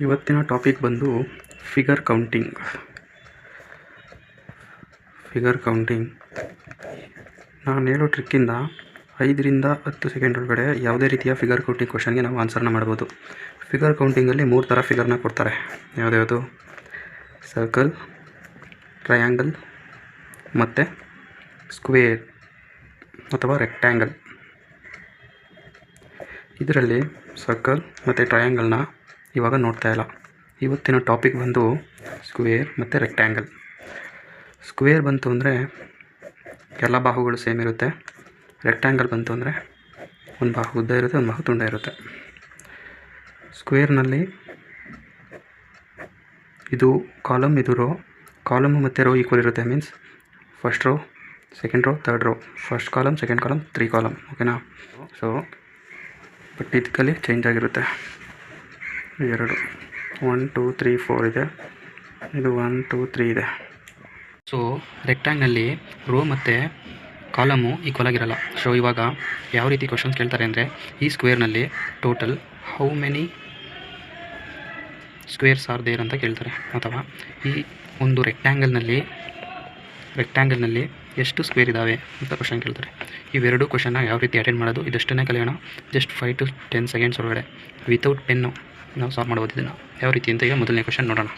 ಇವತ್ತಿನ ಟಾಪಿಕ್ ಬಂದು figure counting. ನಾನು ಹೇಳೋ ಟ್ರಿಕ್ಕಿಂದ 5ರಿಂದ 10 ಸೆಕೆಂಡ್ ಒಳಗಡೆ ಯಾವುದೇ ರೀತಿಯ ಫಿಗರ್ ಕೌಂಟಿಂಗ್ ಕ್ವಶನ್ಗೆ ನಾವು ಆನ್ಸರ್ನ ಮಾಡ್ಬೋದು. ಫಿಗರ್ ಕೌಂಟಿಂಗಲ್ಲಿ 3 ಥರ ಫಿಗರ್ನ ಕೊಡ್ತಾರೆ. ಯಾವುದ್ಯಾವುದು? ಸರ್ಕಲ್, ಟ್ರಯಾಂಗಲ್ ಮತ್ತು ಸ್ಕ್ವೇರ್ ಅಥವಾ ರೆಕ್ಟ್ಯಾಂಗಲ್. ಇದರಲ್ಲಿ ಸರ್ಕಲ್ ಮತ್ತು ಟ್ರಯಾಂಗಲ್ನ ಇವಾಗ ನೋಡ್ತಾ ಇಲ್ಲ. ಇವತ್ತಿನ ಟಾಪಿಕ್ ಬಂದು ಸ್ಕ್ವೇರ್ ಮತ್ತು ರೆಕ್ಟ್ಯಾಂಗಲ್. ಸ್ಕ್ವೇರ್ ಬಂತು ಅಂದರೆ ಎಲ್ಲ ಬಾಹುಗಳು ಸೇಮ್ ಇರುತ್ತೆ. ರೆಕ್ಟ್ಯಾಂಗಲ್ ಬಂತು ಅಂದರೆ ಒಂದು ಬಾಹು ಉದ್ದ ಇರುತ್ತೆ, ಒಂದು ಬಾಹು ತುಂಡ ಇರುತ್ತೆ. ಸ್ಕ್ವೇರ್ನಲ್ಲಿ ಇದು ಕಾಲಮ್, ಇದು ರೋ. ಕಾಲಮು ಮತ್ತು ರೋ ಈಕ್ವಲ್ ಇರುತ್ತೆ. Means first row, second row, third row. First column, second column, 3 column. ಓಕೆನಾ? ಸೊ ಬಟ್ ಇದಕ್ಕಲ್ಲಿ ಚೇಂಜ್ ಆಗಿರುತ್ತೆ. 2 1 2 3 4 ಇದೆ. ಇದು 1 2 3 ಇದೆ. ಸೊ ರೆಕ್ಟ್ಯಾಂಗ್ನಲ್ಲಿ ರೋ ಮತ್ತು ಕಾಲಮು ಈಕ್ವಲ್ ಆಗಿರಲ್ಲ. ಸೊ ಇವಾಗ ಯಾವ ರೀತಿ ಕ್ವಶನ್ಸ್ ಕೇಳ್ತಾರೆ ಅಂದರೆ, ಈ ಸ್ಕ್ವೇರ್ನಲ್ಲಿ total how many squares are there ಅಂತ ಕೇಳ್ತಾರೆ. ಅಥವಾ ಈ ಒಂದು ರೆಕ್ಟ್ಯಾಂಗಲ್ನಲ್ಲಿ ಎಷ್ಟು ಸ್ಕ್ವೇರ್ ಇದ್ದಾವೆ ಅಂತ ಕ್ವಶನ್ ಕೇಳ್ತಾರೆ. ಇವೆರಡು ಕ್ವಶನ್ನ ಯಾವ ರೀತಿ ಅಟೆಂಡ್ ಮಾಡೋದು ಇದಷ್ಟನ್ನೇ ಕಲಿಯೋಣ. ಜಸ್ಟ್ 5 to 10 ಸೆಕೆಂಡ್ಸ್ ಒಳಗಡೆ ವಿತೌಟ್ ಪೆನ್ನು ನಾವು ಸಾಲ್ವ್ ಮಾಡ್ಬೋದು. ಇದನ್ನು ಯಾವ ರೀತಿ ಅಂತ ಈಗ ಮೊದಲನೇ ಕ್ವಶನ್ ನೋಡೋಣ.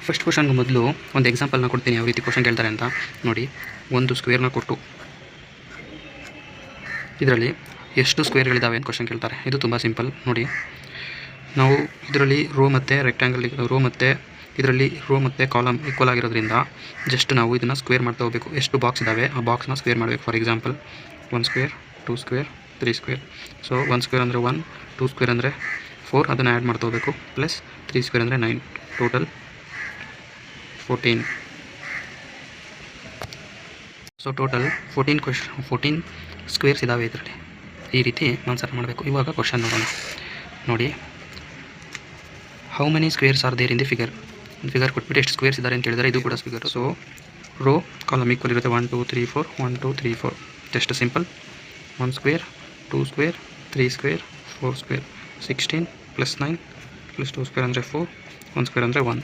ಫಸ್ಟ್ ಕ್ವಶನ್ಗೆ ಮೊದಲು ಒಂದು ಎಕ್ಸಾಂಪಲ್ನ ಕೊಡ್ತೀನಿ, ಯಾವ ರೀತಿ ಕ್ವಶನ್ ಕೇಳ್ತಾರೆ ಅಂತ ನೋಡಿ. ಒಂದು ಸ್ಕ್ವೇರ್ನ ಕೊಟ್ಟು ಇದರಲ್ಲಿ ಎಷ್ಟು ಸ್ಕ್ವೇರ್ಗಳಿದ್ದಾವೆ ಅಂತ ಕ್ವಶನ್ ಕೇಳ್ತಾರೆ. ಇದು ತುಂಬ ಸಿಂಪಲ್ ನೋಡಿ. ನಾವು ಇದರಲ್ಲಿ ರೋ ಮತ್ತು ರೆಕ್ಟ್ಯಾಂಗಲ್, ಇದರಲ್ಲಿ ರೋ ಮತ್ತು ಕಾಲಮ್ ಈಕ್ವಲ್ ಆಗಿರೋದ್ರಿಂದ ಜಸ್ಟ್ ನಾವು ಇದನ್ನು ಸ್ಕ್ವೇರ್ ಮಾಡ್ತಾ ಹೋಗಬೇಕು. ಎಷ್ಟು ಬಾಕ್ಸ್ ಇದ್ದಾವೆ ಆ ಬಾಕ್ಸ್ನ ಸ್ಕ್ವೇರ್ ಮಾಡಬೇಕು. For example 1 square, 2 square, 3 square. So 1 square ಅಂದರೆ 1, 2 ಸ್ಕ್ವೇರ್ ಅಂದರೆ 4, ಅದನ್ನು ಆ್ಯಡ್ ಮಾಡ್ತಾ ಹೋಗಬೇಕು. ಪ್ಲಸ್ 3 ಸ್ಕ್ವೇರ್ ಅಂದರೆ 9, ಟೋಟಲ್ 14. ಸೊ ಟೋಟಲ್ 14 ಸ್ಕ್ವೇರ್ಸ್ ಇದ್ದಾವೆ ಇದರಲ್ಲಿ. ಈ ರೀತಿ ಆನ್ಸರ್ ಮಾಡಬೇಕು. ಇವಾಗ ಕ್ವಶನ್ ನೋಡೋಣ. ನೋಡಿ, how many squares are there in the figure ಕೊಟ್ಬಿಟ್ಟು ಎಷ್ಟು ಸ್ಕ್ವೇರ್ಸ್ ಇದ್ದಾರೆ ಅಂತ ಹೇಳಿದರೆ ಇದು ಕೂಡ figure. So row column equal ಇರುತ್ತೆ. 1 2 3 4, 1 2 3 4. Just simple. 1 square, 2 square, 3 square, 4 square. 16 plus 9 plus 2 square ಅಂದರೆ 4, 1 ಸ್ಕ್ವೇರ್ ಅಂದರೆ 1.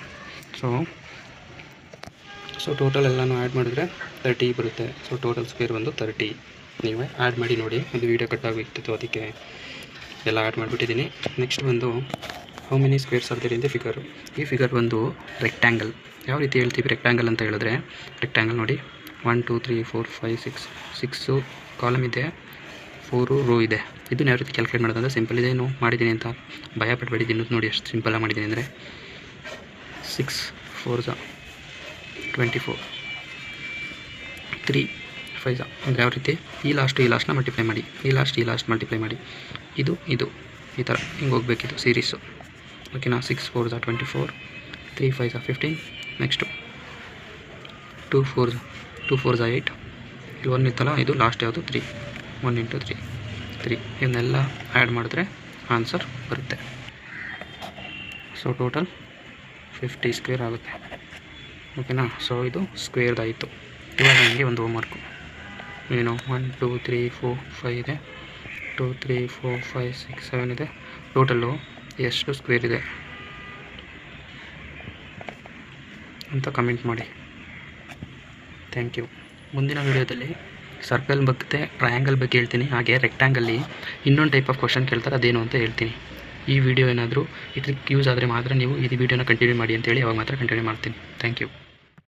ಸೊ ಟೋಟಲ್ ಎಲ್ಲನೂ ಆ್ಯಡ್ ಮಾಡಿದ್ರೆ 30 ಬರುತ್ತೆ. ಸೊ ಟೋಟಲ್ ಸ್ಕ್ವೇರ್ ಬಂದು 30. ನೀವೇ ಆ್ಯಡ್ ಮಾಡಿ ನೋಡಿ. ಅದು ವೀಡಿಯೋ ಕಟ್ಟಾಗಿರ್ತಿತ್ತು, ಅದಕ್ಕೆ ಎಲ್ಲ ಆ್ಯಡ್ ಮಾಡಿಬಿಟ್ಟಿದ್ದೀನಿ. ನೆಕ್ಸ್ಟ್ ಬಂದು how many squares are there in the figure. ಈ ಫಿಗರ್ ಬಂದು ರೆಕ್ಟ್ಯಾಂಗಲ್. ಯಾವ ರೀತಿ ಹೇಳ್ತೀವಿ ರೆಕ್ಟ್ಯಾಂಗಲ್ ಅಂತ ಹೇಳಿದ್ರೆ, ರೆಕ್ಟ್ಯಾಂಗಲ್ ನೋಡಿ 1 2 3 4 5 6 ಕಾಲಮ್ ಇದೆ, 4 ರೋ ಇದೆ. ಇದನ್ನು ಯಾವ ರೀತಿ ಕ್ಯಾಲ್ಕುಲೇಟ್ ಮಾಡೋದಂದರೆ ಸಿಂಪಲ್. ಇದೇನು ಮಾಡಿದ್ದೀನಿ ಅಂತ ಭಯ ಪಡಬೇಡಿ. ಇನ್ನೂ ನೋಡಿ ಎಷ್ಟು ಸಿಂಪಲಾಗಿ ಮಾಡಿದ್ದೀನಿ ಅಂದರೆ 6 4 24, 3 5 ಅಂದರೆ ಯಾವ ರೀತಿ ಈ ಲಾಸ್ಟ್ನ ಮಲ್ಟಿಪ್ಲೈ ಮಾಡಿ, ಈ ಲಾಸ್ಟ್ ಮಲ್ಟಿಪ್ಲೈ ಮಾಡಿ, ಇದು ಈ ಥರ ಹಿಂಗೆ ಹೋಗಬೇಕಿತ್ತು ಸೀರೀಸು. ಓಕೆನಾ? 6 4 24, 3 5 15. ನೆಕ್ಸ್ಟು 2 4 8. ಇಲ್ಲಿ 1 ಇತ್ತಲ್ಲ, ಇದು ಲಾಸ್ಟ್ ಯಾವುದು 3, 1 × 3. ಇವನ್ನೆಲ್ಲ ಆ್ಯಡ್ ಮಾಡಿದ್ರೆ ಆನ್ಸರ್ ಬರುತ್ತೆ. ಸೊ ಟೋಟಲ್ 50 ಸ್ಕ್ವೇರ್ ಆಗುತ್ತೆ. ಓಕೆನಾ? ಸೊ ಇದು ಸ್ಕ್ವೇರ್ದಾಯಿತು. ಇವಾಗ ನನಗೆ ಒಂದು ಹೋಮ್ವರ್ಕು ಏನು, 1 2 3 4 5 ಇದೆ, 2 3 4 5 6 7 ಇದೆ. ಟೋಟಲ್ಲು ಎಷ್ಟು ಸ್ಕ್ವೇರ್ ಇದೆ ಅಂತ ಕಮೆಂಟ್ ಮಾಡಿ. Thank you. ಮುಂದಿನ ವೀಡಿಯೋದಲ್ಲಿ ಸರ್ಕಲ್ ಬಗ್ಗೆ, ಟ್ರಯಾಂಗಲ್ ಬಗ್ಗೆ ಹೇಳ್ತೀನಿ. ಹಾಗೆ ರೆಕ್ಟ್ಯಾಂಗಲ್ಲಿ ಇನ್ನೊಂದು ಟೈಪ್ ಆಫ್ ಕ್ವಶನ್ ಕೇಳ್ತಾರೆ, ಅದೇನು ಅಂತ ಹೇಳ್ತೀನಿ. ಈ ವಿಡಿಯೋ ಏನಾದರೂ ಈ ಟ್ರಿಕ್ ಯೂಸ್ ಆದರೆ ಮಾತ್ರ ನೀವು ಈ ವಿಡಿಯೋನ ಕಂಟಿನ್ಯೂ ಮಾಡಿ ಅಂತೇಳಿ ಅವಾಗ ಮಾತ್ರ ಕಂಟಿನ್ಯೂ ಮಾಡ್ತೀನಿ. Thank you.